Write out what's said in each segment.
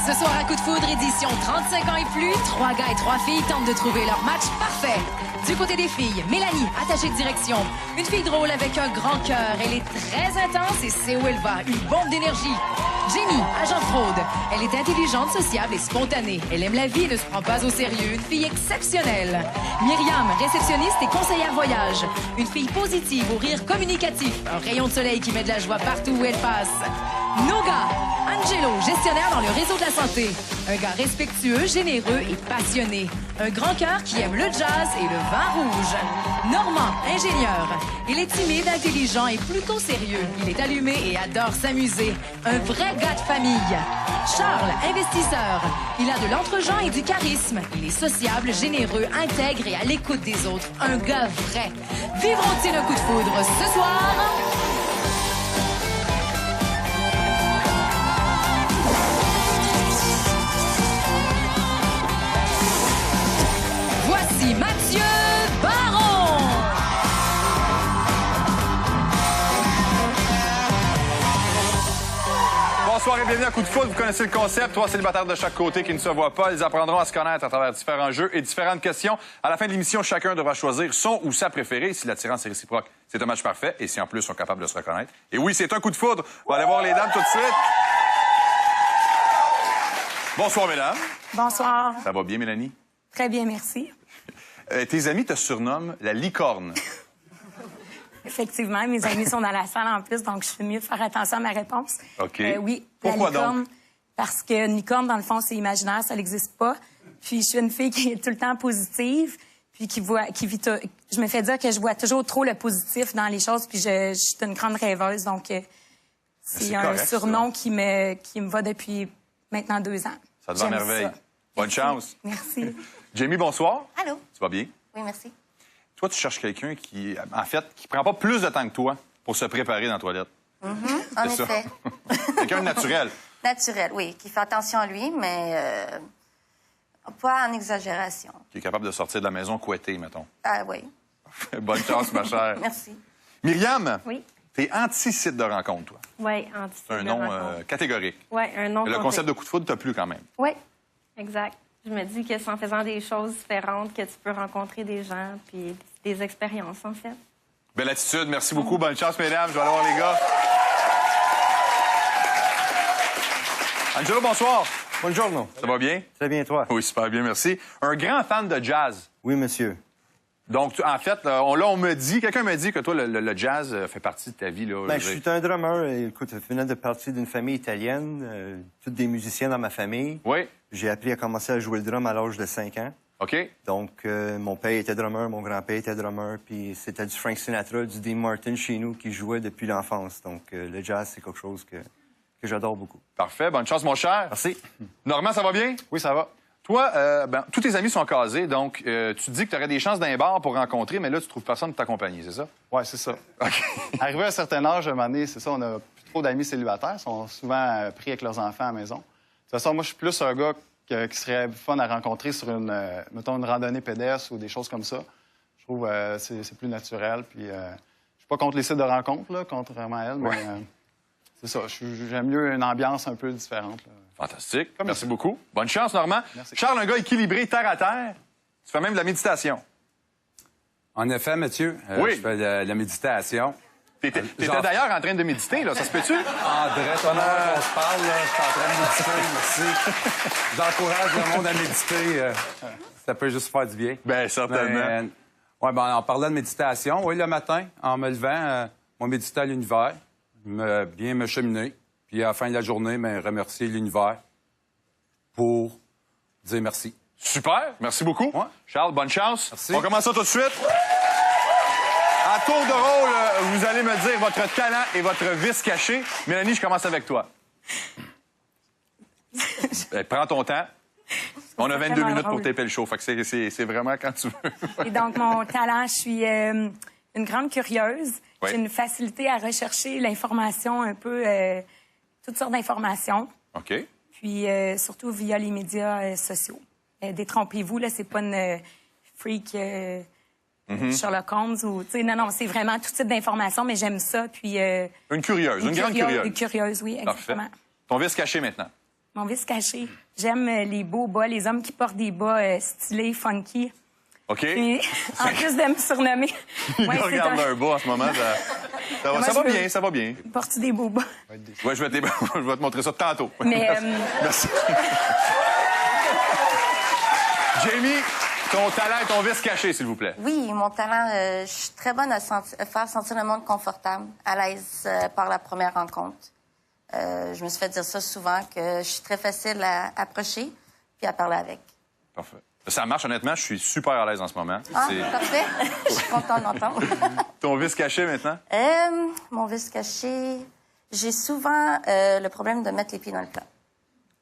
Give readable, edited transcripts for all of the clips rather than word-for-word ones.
Ce soir à Coup de foudre, édition 35 ans et plus, 3 gars et 3 filles tentent de trouver leur match parfait. Du côté des filles, Mélanie, attachée de direction. Une fille drôle avec un grand cœur. Elle est très intense et sait où elle va. Une bombe d'énergie. Jenny, agent de fraude. Elle est intelligente, sociable et spontanée. Elle aime la vie et ne se prend pas au sérieux. Une fille exceptionnelle. Myriam, réceptionniste et conseillère voyage. Une fille positive, au rire communicatif. Un rayon de soleil qui met de la joie partout où elle passe. Noga, Angelo, gestionnaire dans le réseau de la santé. Un gars respectueux, généreux et passionné. Un grand cœur qui aime le jazz et le vin rouge. Normand, ingénieur. Il est timide, intelligent et plutôt sérieux. Il est allumé et adore s'amuser. Un vrai gars de famille. Charles, investisseur. Il a de l'entre-gens et du charisme. Il est sociable, généreux, intègre et à l'écoute des autres. Un gars vrai. Vivront-ils un coup de foudre ce soir? Voici Mathieu Baron! Bonsoir et bienvenue à Coup de foudre. Vous connaissez le concept. 3 célibataires de chaque côté qui ne se voient pas. Ils apprendront à se connaître à travers différents jeux et différentes questions. À la fin de l'émission, chacun devra choisir son ou sa préférée. Si l'attirance est réciproque, c'est un match parfait. Et si en plus, ils sont capables de se reconnaître. Et oui, c'est un coup de foudre. On va aller voir les dames tout de suite. Bonsoir, mesdames. Bonsoir. Ça va bien, Mélanie? Très bien, merci. Tes amis te surnomment la licorne. Effectivement, mes amis sont dans la salle en plus, donc je fais mieux faire attention à ma réponse. OK. Oui, Pourquoi la licorne, donc? Parce que une licorne, dans le fond, c'est imaginaire, ça n'existe pas. Puis je suis une fille qui est tout le temps positive, puis qui vit... Je me fais dire que je vois toujours trop le positif dans les choses, puis je suis une grande rêveuse, donc c'est un correct, surnom qui me va depuis maintenant 2 ans. Ça te va à J'aime merveille. ça. Bonne Merci. chance. Merci. Jamie, bonsoir. Allô? Tu vas bien? Oui, merci. Toi, tu cherches quelqu'un qui, en fait, qui prend pas plus de temps que toi pour se préparer dans la toilette. En C'est ça. effet. Quelqu'un de naturel. Naturel, oui, qui fait attention à lui, mais pas en exagération. Qui est capable de sortir de la maison couettée, mettons. Ah oui. Bonne chance, ma chère. Merci. Myriam, Oui. t'es anti-site de rencontre, toi. Oui, anti. C'est un nom catégorique. Oui, un nom. Le concept de coup de foudre t'a plu quand même. Oui, exact. Je me dis que c'est en faisant des choses différentes que tu peux rencontrer des gens puis des expériences, en fait. Belle attitude. Merci beaucoup. Bonne chance, mesdames. Je vais aller voir les gars. Angelo, bonsoir. Buongiorno. Ça va bien? Très bien, toi? Oui, super bien, merci. Un grand fan de jazz. Oui, monsieur. Donc, en fait, on me dit, quelqu'un me dit que toi, le jazz fait partie de ta vie. Là, Ben, je suis un drummer. Et, écoute, je venais de partir d'une famille italienne, toutes des musiciens dans ma famille. Oui. J'ai appris à commencer à jouer le drum à l'âge de 5 ans. OK. Donc, mon père était drummer, mon grand-père était drummer, puis c'était du Frank Sinatra, du Dean Martin chez nous qui jouait depuis l'enfance. Donc, le jazz, c'est quelque chose que j'adore beaucoup. Parfait. Bonne chance, mon cher. Merci. Normand, ça va bien? Oui, ça va. Toi, tous tes amis sont casés, donc tu te dis que tu aurais des chances d'un bar pour rencontrer, mais là, tu trouves personne pour t'accompagner, c'est ça? Oui, c'est ça. OK. Arrivé à un certain âge, à un moment donné, c'est ça, on a plus trop d'amis célibataires, ils sont souvent pris avec leurs enfants à la maison. De toute façon, moi, je suis plus un gars qui serait fun à rencontrer sur mettons, une randonnée pédestre ou des choses comme ça. Je trouve que c'est plus naturel. Puis, je suis pas contre les sites de rencontres, là, contrairement à elle, mais c'est ça. J'aime mieux une ambiance un peu différente, là. Fantastique. Merci beaucoup. Bonne chance, Normand. Merci. Charles, un gars équilibré, terre à terre. Tu fais même de la méditation. En effet, Mathieu, Oui. je fais de la méditation. T'étais Genre- d'ailleurs en train de méditer, là. Ça se peut-tu? André, pendant qu'on se parle, là, je suis en train de méditer, merci. J'encourage le monde à méditer. Ça peut juste faire du bien. Bien, certainement. En parlant de méditation, oui, le matin, en me levant, moi, méditer à l'univers, bien me cheminer, puis à la fin de la journée, remercier l'univers pour dire merci. Super. Merci beaucoup. Ouais. Charles, bonne chance. Merci. On commence ça tout de suite. À tour de rôle, vous allez me dire votre talent et votre vice caché. Mélanie, je commence avec toi. Prends ton temps. On a 22 minutes pour taper le show. Fait que c'est vraiment quand tu veux. Et donc, mon talent, je suis une grande curieuse. Oui. J'ai une facilité à rechercher l'information un peu, toutes sortes d'informations. OK. Puis, surtout via les médias sociaux. Détrompez-vous, là, c'est pas une freak Sherlock Holmes ou... Non, c'est vraiment tout type d'informations, mais j'aime ça. Puis... Une curieuse, une grande curieuse. Une curieuse, oui, Parfait. exactement. Ton vice caché maintenant. Mon vice caché. J'aime les beaux bas, les hommes qui portent des bas stylés, funky. OK. Puis, en plus de me surnommer. Ouais, Regarde un bas en ce moment. Ça va bien, ça va bien. Portes-tu des beaux bas? Ouais, je vais te montrer ça tantôt. Mais, Merci. Jamie, ton talent et ton vice caché, s'il vous plaît. Oui, mon talent, je suis très bonne à faire sentir le monde confortable, à l'aise par la première rencontre. Je me suis fait dire ça souvent, que je suis très facile à approcher puis à parler avec. Parfait. Ça marche, honnêtement. Je suis super à l'aise en ce moment. Ah, parfait. Je suis contente d'entendre. Ton vice caché, maintenant? Mon vice caché, j'ai souvent le problème de mettre les pieds dans le plat.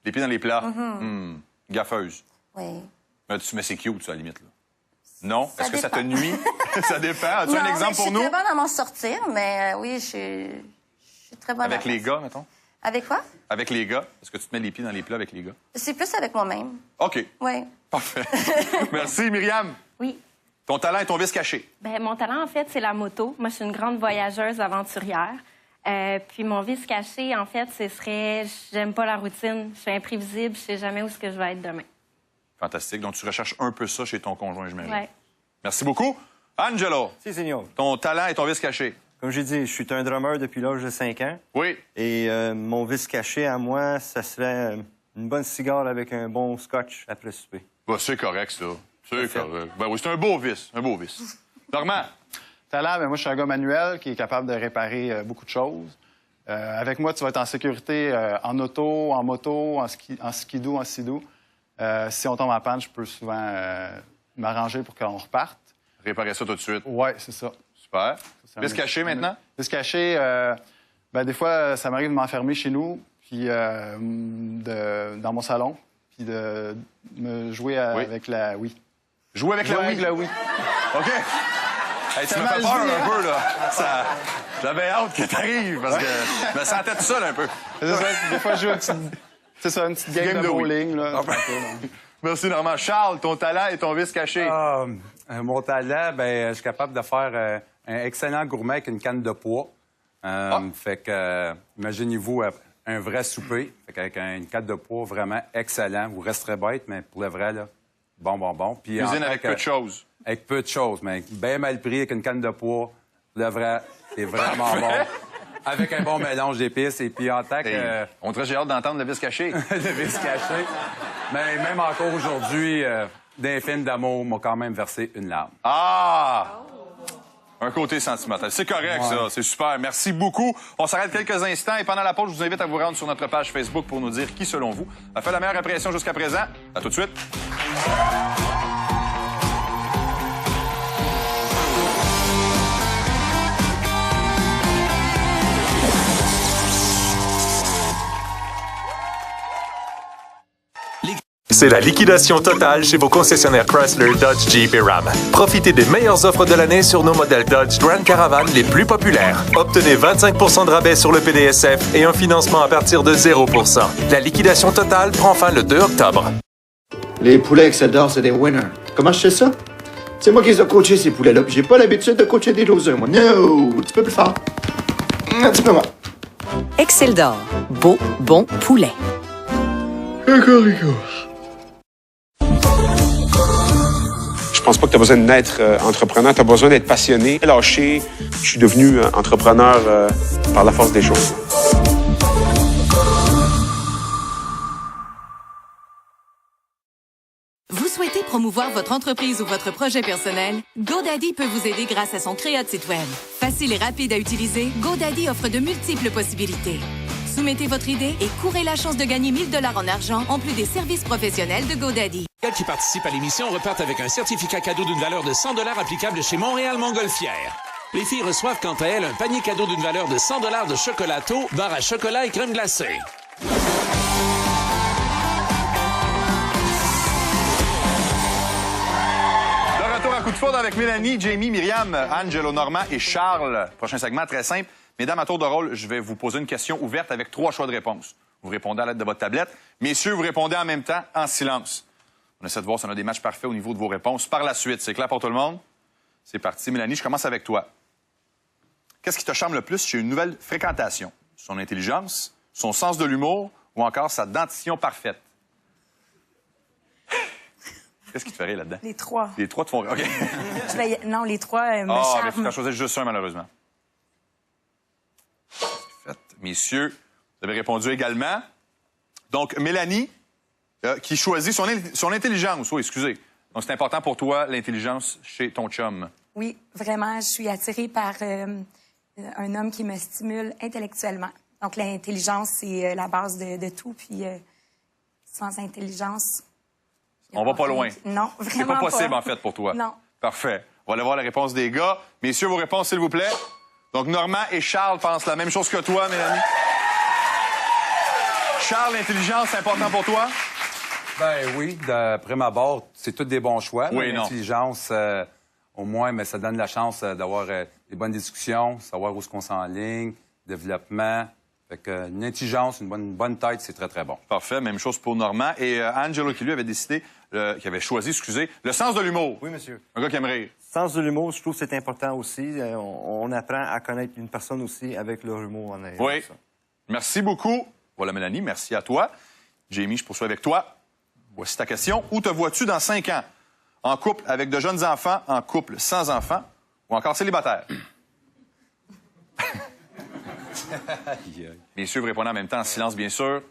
Les pieds dans les plats. Gaffeuse. Oui. Mais c'est cute, ça, à la limite. Là. Non? Ça Est-ce que ça te dépend. nuit? Ça dépend. As-tu un exemple pour nous? Je suis très bonne à m'en sortir, mais oui, je suis très bonne Avec les gars, mettons? Avec quoi? Avec les gars? Est-ce que tu te mets les pieds dans les plats avec les gars? C'est plus avec moi-même. OK. Oui. Parfait. Merci, Myriam. Oui. Ton talent et ton vice caché. Bien, mon talent, en fait, c'est la moto. Moi, je suis une grande voyageuse aventurière. Puis mon vice caché, en fait, ce serait j'aime pas la routine. Je suis imprévisible. Je sais jamais où ce que je vais être demain. Fantastique. Donc, tu recherches un peu ça chez ton conjoint, j'imagine. Ouais. Merci beaucoup. Angelo, Si, signor. ton talent et ton vice caché. Comme j'ai dit, je suis un drummer depuis l'âge de 5 ans. Oui. Et mon vice caché à moi, ça serait une bonne cigare avec un bon scotch après le souper. Bah, c'est correct, ça. C'est correct. Ben oui, c'est un beau vice. Un beau vice. Normand. Talent, ben moi, je suis un gars manuel qui est capable de réparer beaucoup de choses. Avec moi, tu vas être en sécurité en auto, en moto, en skidoo, en sidou. Si on tombe en panne, je peux souvent m'arranger pour qu'on reparte. Réparer ça tout de suite. Oui, c'est ça. Super. C'est Vice caché maintenant? Vice caché, ben, des fois, ça m'arrive de m'enfermer chez nous, puis dans mon salon, puis de me jouer avec la Wii. Jouer avec la Wii? Avec la Wii. OK. Hey, tu me fais peur un peu, là. J'avais hâte que t'arrives, parce que je me sentais tout seul un peu. C'est ça, des fois, je joue une petite game de bowling. Là, Merci, Normand. Charles, ton talent et ton vice caché. Mon talent, ben, je suis capable de faire un excellent gourmet avec une canne de pois. Fait que, imaginez-vous un vrai souper, avec une canne de pois vraiment excellent. Vous resterez bête, mais pour le vrai, là, bon. Puis, Cuisine avec peu de choses. Avec peu de choses, mais bien mal pris, avec une canne de pois. Pour le vrai, c'est vraiment bon. Avec un bon mélange d'épices. Et puis en tant que... On dirait j'ai hâte d'entendre le vice caché. le vice caché. Mais même encore aujourd'hui, d'un film d'amour m'a quand même versé une larme. Ah! Un côté sentimental. C'est correct, ça. C'est super. Merci beaucoup. On s'arrête quelques instants et pendant la pause, je vous invite à vous rendre sur notre page Facebook pour nous dire qui, selon vous, a fait la meilleure impression jusqu'à présent. À tout de suite. C'est la liquidation totale chez vos concessionnaires Chrysler, Dodge, Jeep et Ram. Profitez des meilleures offres de l'année sur nos modèles Dodge Grand Caravan les plus populaires. Obtenez 25 % de rabais sur le PDSF et un financement à partir de 0 %. La liquidation totale prend fin le 2 octobre. Les poulets Excel d'or, c'est des winners. Comment je sais ça? C'est moi qui les ai coachés, ces poulets-là, puis j'ai pas l'habitude de coacher des losers, moi. No! Un petit peu plus fort. Un petit peu moins. Excel d'or. Beau, bon poulet. Je pense pas que tu as besoin d'être entrepreneur, tu as besoin d'être passionné. Lâché, je suis devenu entrepreneur par la force des choses. Vous souhaitez promouvoir votre entreprise ou votre projet personnel? GoDaddy peut vous aider grâce à son créa de site Web. Facile et rapide à utiliser, GoDaddy offre de multiples possibilités. Soumettez votre idée et courez la chance de gagner 1 000 $ en argent en plus des services professionnels de GoDaddy. Les qui participent à l'émission repartent avec un certificat cadeau d'une valeur de 100 $ applicable chez Montréal Montgolfière. Les filles reçoivent quant à elles un panier cadeau d'une valeur de 100 $ de chocolato, barre à chocolat et crème glacée. De retour à Coup de foudre avec Mélanie, Jamie, Myriam, Angelo, Normand et Charles. Prochain segment très simple. Mesdames, à tour de rôle, je vais vous poser une question ouverte avec 3 choix de réponse. Vous répondez à l'aide de votre tablette. Messieurs, vous répondez en même temps, en silence. On essaie de voir si on a des matchs parfaits au niveau de vos réponses. Par la suite, c'est clair pour tout le monde? C'est parti. Mélanie, je commence avec toi. Qu'est-ce qui te charme le plus chez une nouvelle fréquentation? Son intelligence, son sens de l'humour ou encore sa dentition parfaite? Qu'est-ce qui te ferait là-dedans? Les trois. Les trois te font... OK. Non, les trois me Ah, mais charment. tu as choisi juste un, malheureusement. Fait. Messieurs, vous avez répondu également. Donc, Mélanie, qui choisit son intelligence. Oui, excusez. Donc, c'est important pour toi, l'intelligence chez ton chum. Oui, vraiment, je suis attirée par un homme qui me stimule intellectuellement. Donc, l'intelligence, c'est la base de tout. Puis, sans intelligence... On va pas loin. Non, vraiment C'est pas possible, en fait, pour toi. Non. Parfait. On va aller voir la réponse des gars. Messieurs, vos réponses, s'il vous plaît. Donc, Normand et Charles pensent la même chose que toi, Mélanie. Charles, l'intelligence, c'est important pour toi? Ben oui, d'après ma barre, c'est tous des bons choix. Oui, non. L'intelligence, au moins, mais ça donne la chance d'avoir des bonnes discussions, savoir où est-ce qu'on s'enligne, développement. Fait que une intelligence, une bonne tête, c'est très, très bon. Parfait. Même chose pour Normand. Et Angelo, qui lui avait décidé, qui avait choisi, excusez, le sens de l'humour. Oui, monsieur. Un gars qui aime rire. Sens de l'humour, je trouve que c'est important aussi. On apprend à connaître une personne aussi avec leur humour en arrière. Oui. Merci beaucoup. Voilà, Mélanie, merci à toi. Jamie, je poursuis avec toi. Voici ta question. Où te vois-tu dans 5 ans? En couple avec de jeunes enfants, en couple sans enfants ou encore célibataire? Messieurs, vous répondez en même temps en silence, bien sûr.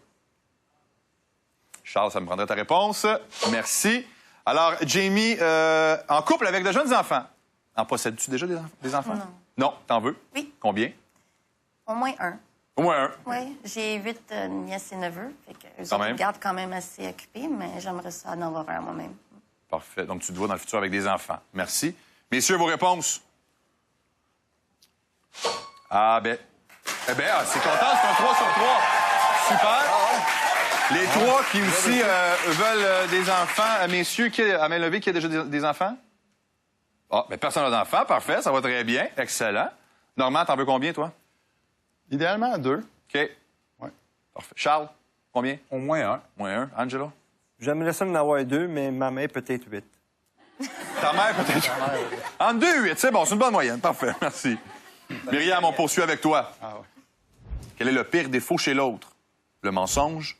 Charles, ça me prendrait ta réponse. Merci. Alors, Jamie, en couple avec de jeunes enfants. En possèdes-tu déjà des enfants? Non. Non, t'en veux? Oui. Combien? Au moins un. Au moins un. Oui, j'ai 8 nièces et neveux. Fait que eux Quand autres même. me gardent quand même assez occupés, mais j'aimerais ça en avoir un moi-même. Parfait. Donc, tu te vois dans le futur avec des enfants. Merci. Messieurs, vos réponses? Ah, ben... Eh bien, c'est content, c'est un 3 sur 3. Super. Les trois qui aussi veulent des enfants. Messieurs, qui à main levée, qui a déjà des enfants? Ah, mais personne n'a d'enfants. Parfait, ça va très bien. Excellent. Normand, t'en veux combien, toi? Idéalement, 2. OK. Ouais. Parfait. Charles, combien? Au moins un. Moins un. Angelo? J'aimerais ça en avoir 2, mais ma mère peut-être 8. Ta mère, peut-être? Entre 2 et 8, c'est bon, c'est une bonne moyenne. Parfait, merci. Myriam, on poursuit avec toi. Ah ouais. Quel est le pire défaut chez l'autre? Le mensonge,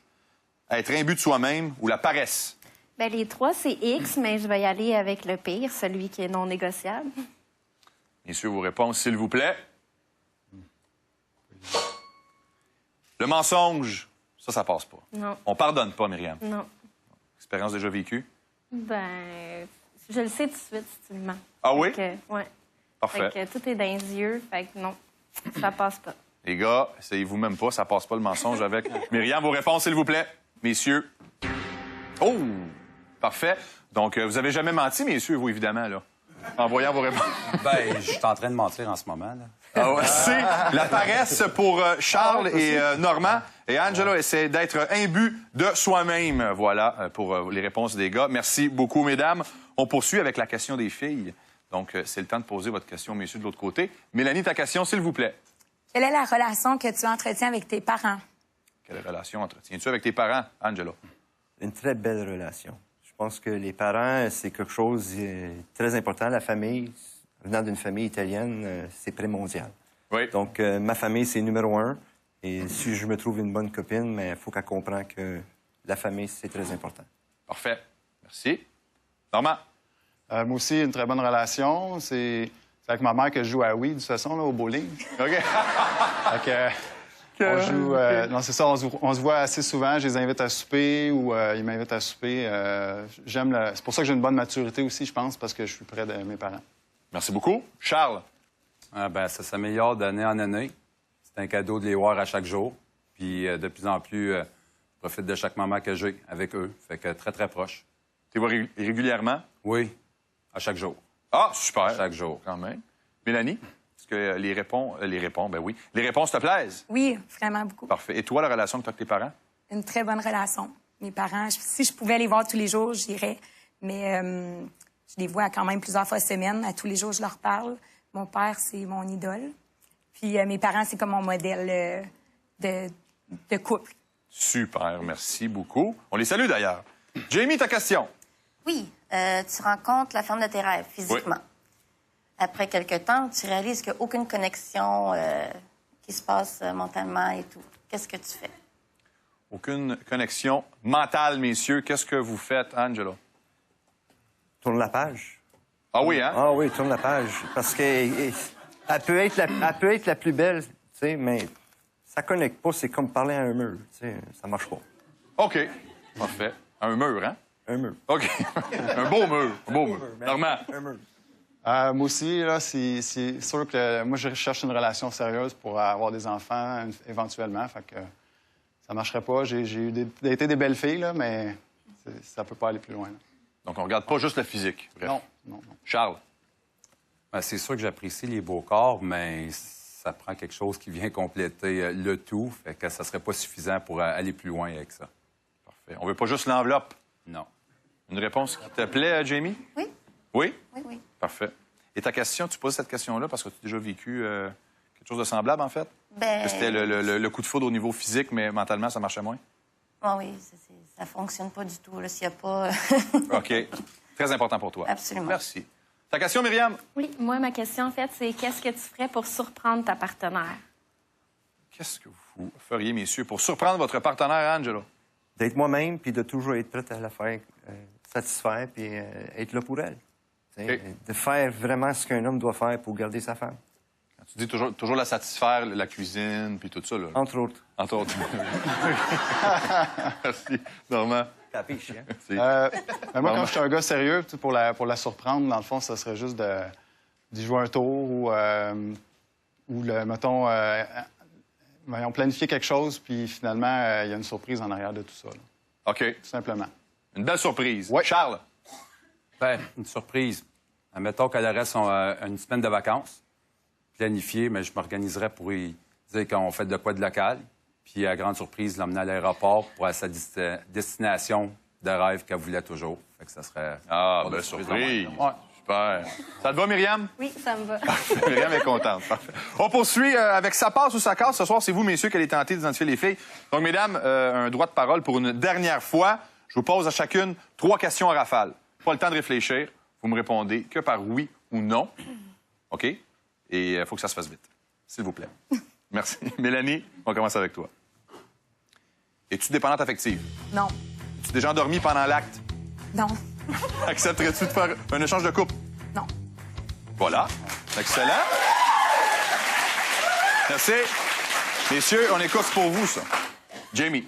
être imbu de soi-même ou la paresse? Bien, les trois, c'est X, mais je vais y aller avec le pire, celui qui est non négociable. Messieurs, vos réponses, s'il vous plaît. Le mensonge, ça passe pas. Non. On pardonne pas, Myriam. Non. Expérience déjà vécue? Ben, je le sais tout de suite si tu le mens. Ah oui? Oui. Parfait. Fait que tout est dans les yeux, fait que non, ça passe pas. Les gars, essayez-vous même pas, ça passe pas le mensonge avec. Myriam, vos réponses, s'il vous plaît. Messieurs. Oh! Parfait. Donc, vous avez jamais menti, messieurs, vous, évidemment, là. En voyant vos réponses. Ben, je suis en train de mentir en ce moment, là. Ah ouais, c'est la paresse pour Charles et Normand. Et Angelo essaie d'être imbu de soi-même. Voilà pour les réponses des gars. Merci beaucoup, mesdames. On poursuit avec la question des filles. Donc, c'est le temps de poser votre question, messieurs, de l'autre côté. Mélanie, ta question, s'il vous plaît. Quelle est la relation que tu entretiens avec tes parents? Quelle relation entretiens-tu avec tes parents, Angelo? Une très belle relation. Je pense que les parents, c'est quelque chose de très important. La famille, venant d'une famille italienne, c'est primordial. Oui. Donc, ma famille, c'est numéro 1. Et si je me trouve une bonne copine, il faut qu'elle comprenne que la famille, c'est très important. Parfait. Merci. Normand? Moi aussi, une très bonne relation. C'est avec ma mère que je joue à Wii, de toute façon, là, au bowling. OK. Fait que, on joue... non, c'est ça, on se voit assez souvent. Je les invite à souper ou ils m'invitent à souper. C'est pour ça que j'ai une bonne maturité aussi, je pense, parce que je suis près de mes parents. Merci beaucoup. Charles? Ah, ben, ça s'améliore d'année en année. C'est un cadeau de les voir à chaque jour. Puis de plus en plus, je profite de chaque moment que j'ai avec eux. Fait que très, très proche. Tu les vois régulièrement? Oui, à chaque jour. Ah, super. À chaque jour. Quand même. Mélanie? Est-ce que les réponses te plaisent? Oui, vraiment beaucoup. Parfait. Et toi, la relation que tu as avec tes parents? Une très bonne relation. Mes parents, si je pouvais les voir tous les jours, j'irais. Mais je les vois quand même plusieurs fois semaine. À tous les jours, je leur parle. Mon père, c'est mon idole. Puis mes parents, c'est comme mon modèle de couple. Super, merci beaucoup. On les salue d'ailleurs. Jamie, ta question. Oui, tu rencontres la femme de tes rêves physiquement. Oui. Après quelque temps, tu réalises qu'il n'y a aucune connexion qui se passe mentalement et tout. Qu'est-ce que tu fais? Aucune connexion mentale, messieurs. Qu'est-ce que vous faites, Angelo? Tourne la page. Ah oui, hein? Ah oui, tourne la page. Parce qu'elle peut être la plus belle, tu sais, mais ça connecte pas. C'est comme parler à un mur. Tu sais, ça marche pas. OK. Parfait. Un mur, hein? Un mur. OK. Un beau mur. Un beau mur. Normand. Un mur. Moi aussi, là, c'est sûr que moi, je cherche une relation sérieuse pour avoir des enfants éventuellement. Fait que ça marcherait pas. J'ai été des belles filles, là, mais ça peut pas aller plus loin. Là. Donc, on regarde pas juste le physique. Bref. Non. Charles? Ben, c'est sûr que j'apprécie les beaux corps, mais ça prend quelque chose qui vient compléter le tout. Fait que ça serait pas suffisant pour aller plus loin avec ça. Parfait. On veut pas juste l'enveloppe? Non. Une réponse qui te plaît, Jamie? Oui. Oui? Oui. Parfait. Et ta question, tu poses cette question-là parce que tu as déjà vécu quelque chose de semblable, en fait? Ben... Que c'était le coup de foudre au niveau physique, mais mentalement, ça marchait moins? Oh oui, ça fonctionne pas du tout. Là, s'il n'y a pas... OK. Très important pour toi. Absolument. Merci. Ta question, Myriam? Oui, moi, ma question, en fait, c'est qu'est-ce que tu ferais pour surprendre ta partenaire? Qu'est-ce que vous feriez, messieurs, pour surprendre votre partenaire, Angelo? D'être moi-même, puis de toujours être prêt à la faire satisfaire, puis être là pour elle. Okay. De faire vraiment ce qu'un homme doit faire pour garder sa femme. Quand tu dis toujours la satisfaire, la cuisine, puis tout ça, là. Entre autres. Entre autres. Merci. Normand? Capiche, hein? Moi, quand je suis un gars sérieux, pour la surprendre, dans le fond, ça serait juste d'y jouer un tour ou mettons, on planifie quelque chose, puis finalement, il y a une surprise en arrière de tout ça. Là. OK. Tout simplement. Une belle surprise. Oui. Charles? Ben, une surprise. Admettons qu'elle aurait une semaine de vacances, planifiée, mais je m'organiserais pour y dire qu'on fait de quoi de local. Puis, à grande surprise, l'emmener à l'aéroport pour à sa destination de rêve qu'elle voulait toujours. Fait que ça serait... Ah, belle surprise. Ouais. Super. Ça te va, Myriam? Oui, ça me va. Myriam est contente. Parfait. On poursuit avec sa passe ou sa casse. Ce soir, c'est vous, messieurs, qui allez tenter d'identifier les filles. Donc, mesdames, un droit de parole pour une dernière fois. Je vous pose à chacune 3 questions à rafale. Pas le temps de réfléchir. Vous me répondez que par oui ou non. OK? Et il faut que ça se fasse vite. S'il vous plaît. Merci. Mélanie, on commence avec toi. Es-tu dépendante affective? Non. Es-tu déjà endormie pendant l'acte? Non. Accepterais-tu de faire un échange de couple? Non. Voilà. Excellent. Merci. Messieurs, on écoute pour vous, ça. Jamie,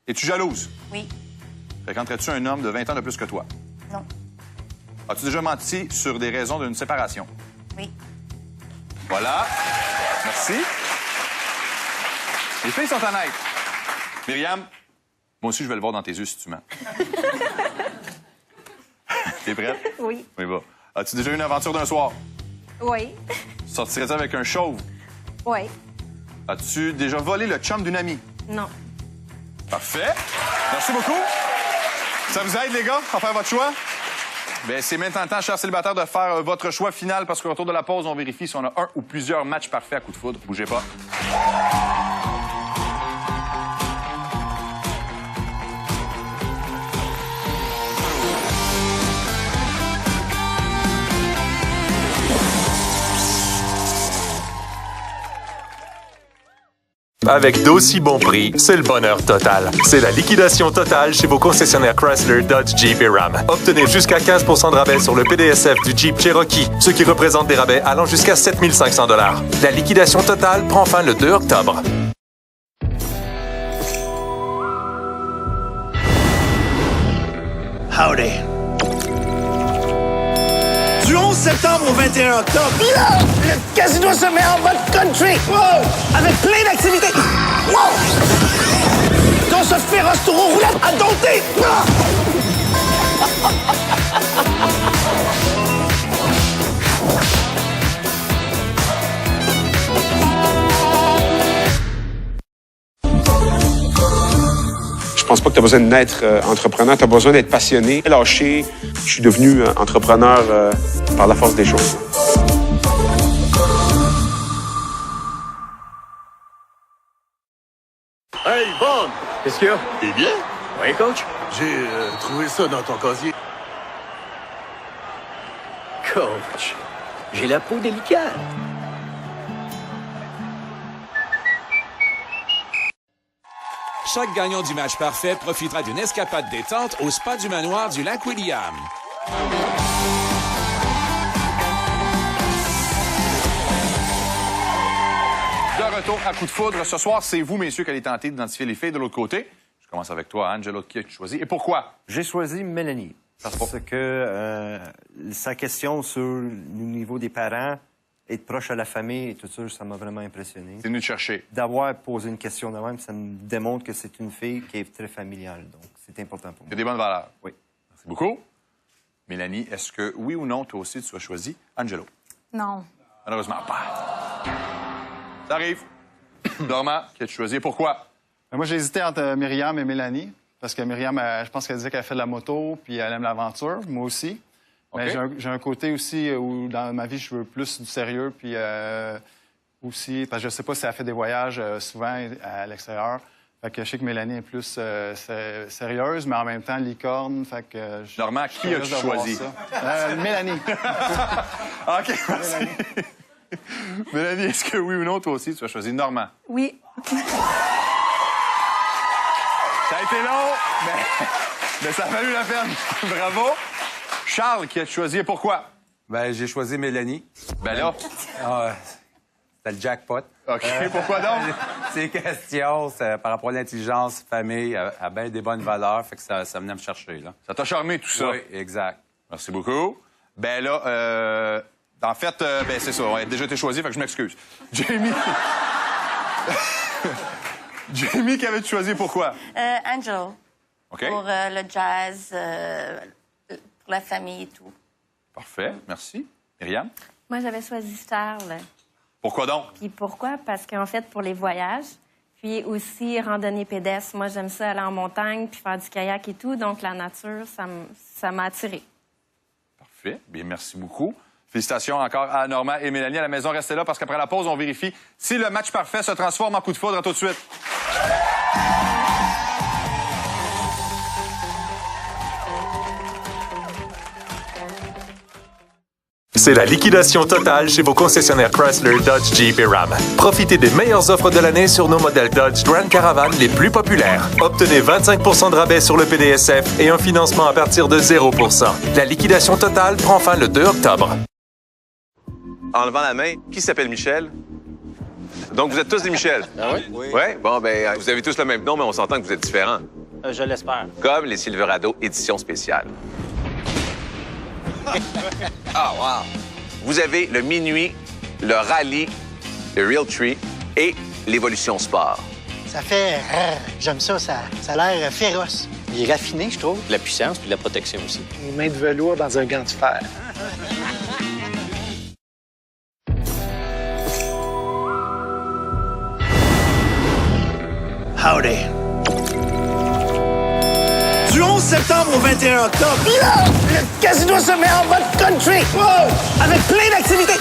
es-tu jalouse? Oui. Fréquenterais-tu un homme de 20 ans de plus que toi? Non. As-tu déjà menti sur des raisons d'une séparation? Oui. Voilà. Merci. Les filles sont honnêtes. Myriam, moi aussi, je vais le voir dans tes yeux si tu mens. T'es prête? Oui. Oui, va. As-tu déjà eu une aventure d'un soir? Oui. Sortirais-tu avec un chauve? Oui. As-tu déjà volé le chum d'une amie? Non. Parfait. Merci beaucoup. Ça vous aide, les gars, à faire votre choix? Bien, c'est maintenant le temps, chers célibataires, de faire votre choix final parce qu'au retour de la pause, on vérifie si on a un ou plusieurs matchs parfaits à coup de foudre. Bougez pas. Avec d'aussi bons prix, c'est le bonheur total. C'est la liquidation totale chez vos concessionnaires Chrysler, Dodge, Jeep et Ram. Obtenez jusqu'à 15 % de rabais sur le PDSF du Jeep Cherokee, ce qui représente des rabais allant jusqu'à 7 500 $. La liquidation totale prend fin le 2 octobre. Howdy. Du 11 septembre au 21 octobre, là, le casino se met en mode country. Wow! Avec plein d'activités. Wow! Dont ce féroce tour aux roulettes à dompter. Je pense pas que tu as besoin de naître entrepreneur, tu as besoin d'être passionné. Lâché, je suis devenu entrepreneur par la force des choses. Hey, Bob! Qu'est-ce qu'il y a? T'es bien? Oui, coach? J'ai trouvé ça dans ton casier. Coach, j'ai la peau délicate. Chaque gagnant du match parfait profitera d'une escapade détente au spa du manoir du lac William. De retour à coup de foudre. Ce soir, c'est vous, messieurs, qui allez tenter d'identifier les filles de l'autre côté. Je commence avec toi, Angelo. Qui as-tu choisi et pourquoi? J'ai choisi Mélanie. Parce que sa question sur le niveau des parents, être proche à la famille et tout ça, ça m'a vraiment impressionné. C'est venu te chercher. D'avoir posé une question de même, ça me démontre que c'est une fille qui est très familiale. Donc, c'est important pour moi. Il y a des bonnes valeurs. Oui. Merci beaucoup. Mélanie, est-ce que oui ou non, toi aussi, tu as choisi Angelo? Non. Malheureusement pas. Ça arrive. Normand, qui as-tu choisi et pourquoi? Moi, j'ai hésité entre Myriam et Mélanie. Parce que Myriam, je pense qu'elle disait qu'elle fait de la moto, puis elle aime l'aventure. Moi aussi. Mais j'ai un côté aussi où, dans ma vie, je veux plus du sérieux, puis aussi, parce que je sais pas si elle fait des voyages souvent à l'extérieur. Fait que je sais que Mélanie est plus sérieuse, mais en même temps licorne. Fait que Normand, qui as-tu choisi? Mélanie. OK, merci. Mélanie, est-ce que oui ou non, toi aussi, tu as choisi Normand? Oui. Ça a été long, mais ça a valu la peine. Bravo. Charles, qui a choisi et pourquoi? Ben, j'ai choisi Mélanie. Ben là. C'était le jackpot. OK, pourquoi donc? Ces questions, c'est par rapport à l'intelligence, famille, à bien des bonnes valeurs, fait que ça venait me chercher, là. Ça t'a charmé, tout ça? Oui, exact. Merci beaucoup. Ben là, en fait, ben c'est ça, on a déjà été choisi, fait que je m'excuse. Jamie. Jamie, qui avait-tu choisi pourquoi? Angelo. OK. Pour le jazz, pour la famille et tout. Parfait, merci. Myriam? Moi, j'avais choisi Charles. Pourquoi donc? Puis pourquoi? Parce qu'en fait, pour les voyages, puis aussi randonnée pédestre. Moi, j'aime ça aller en montagne, puis faire du kayak et tout. Donc, la nature, ça m'a attirée. Parfait. Bien, merci beaucoup. Félicitations encore à Normand et Mélanie. À la maison, restez là parce qu'après la pause, on vérifie si le match parfait se transforme en coup de foudre. À tout de suite. C'est la liquidation totale chez vos concessionnaires Chrysler, Dodge, Jeep et Ram. Profitez des meilleures offres de l'année sur nos modèles Dodge Grand Caravan les plus populaires. Obtenez 25 % de rabais sur le PDSF et un financement à partir de 0 %. La liquidation totale prend fin le 2 octobre. En levant la main, qui s'appelle Michel? Donc, vous êtes tous des Michel? Ah oui? Oui. Bon, ben, vous avez tous le même nom, mais on s'entend que vous êtes différents. Je l'espère. Comme les Silverado édition spéciale. Ah, wow! Vous avez le Minuit, le Rallye, le Realtree et l'Évolution Sport. Ça fait... J'aime ça, ça a l'air féroce. Il est raffiné, je trouve. De la puissance puis de la protection aussi. Une main de velours dans un gant de fer. Howdy. Du 11 septembre au 21 octobre, le casino se met en mode country. Wow! Avec plein d'activités.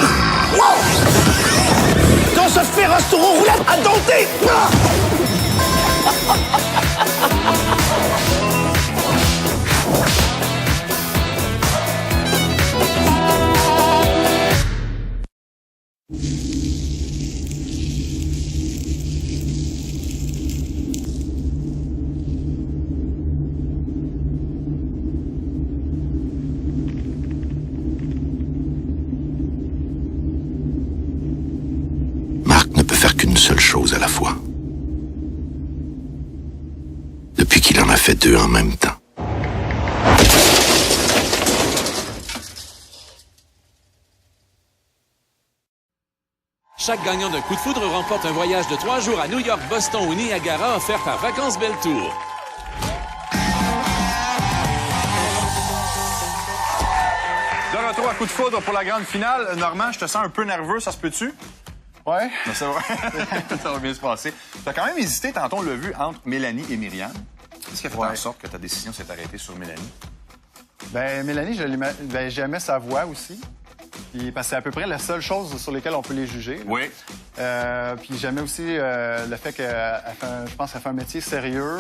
Wow! Qu'on se féroce tour aux roulettes à dompter. Qu'une seule chose à la fois. Depuis qu'il en a fait deux en même temps. Chaque gagnant d'un coup de foudre remporte un voyage de 3 jours à New York, Boston ou Niagara offert par Vacances Belle Tour. De retour à coup de foudre pour la grande finale. Normand, je te sens un peu nerveux, ça se peut-tu? Ouais. Ça va. Ça va bien se passer. Tu as quand même hésité, tantôt on l'a vu, entre Mélanie et Myriam. Qu'est-ce qui a fait en sorte que ta décision s'est arrêtée sur Mélanie? Ben Mélanie, j'aimais sa voix aussi. Puis, parce que c'est à peu près la seule chose sur laquelle on peut les juger. Là. Oui. Puis j'aimais aussi le fait je pense qu'elle fait un métier sérieux.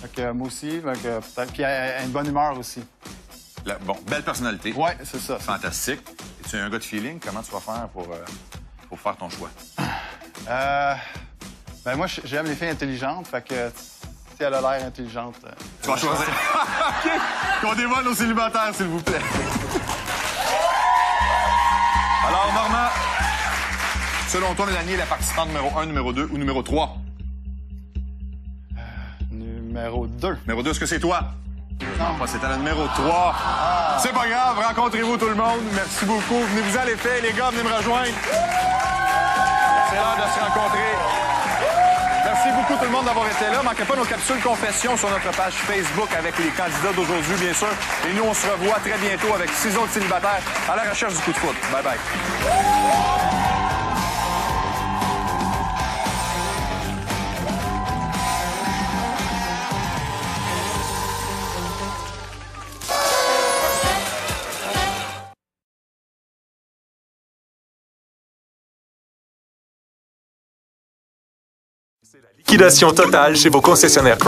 Fait que moi aussi. Puis elle a une bonne humeur aussi. Bon, belle personnalité. Oui, c'est ça. Fantastique. Es-tu un gars de feeling? Comment tu vas faire pour faire ton choix? Ben moi, j'aime les filles intelligentes. Fait que si elle a l'air intelligente. Tu vas choisir. OK. Qu'on dévoile nos célibataires, s'il vous plaît. Alors, Normand, selon toi, Mélanie est la participante numéro 1, numéro 2 ou numéro 3? Numéro 2. Numéro 2, est-ce que c'est toi? Non, c'était la numéro 3. C'est pas grave, rencontrez-vous tout le monde. Merci beaucoup. Venez-vous à l'effet, les gars, venez me rejoindre. C'est l'heure de se rencontrer. Merci beaucoup tout le monde d'avoir été là. Manquez pas nos capsules confessions sur notre page Facebook avec les candidats d'aujourd'hui, bien sûr. Et nous, on se revoit très bientôt avec 6 autres célibataires à la recherche du coup de foudre. Bye bye. Liquidation totale chez vos concessionnaires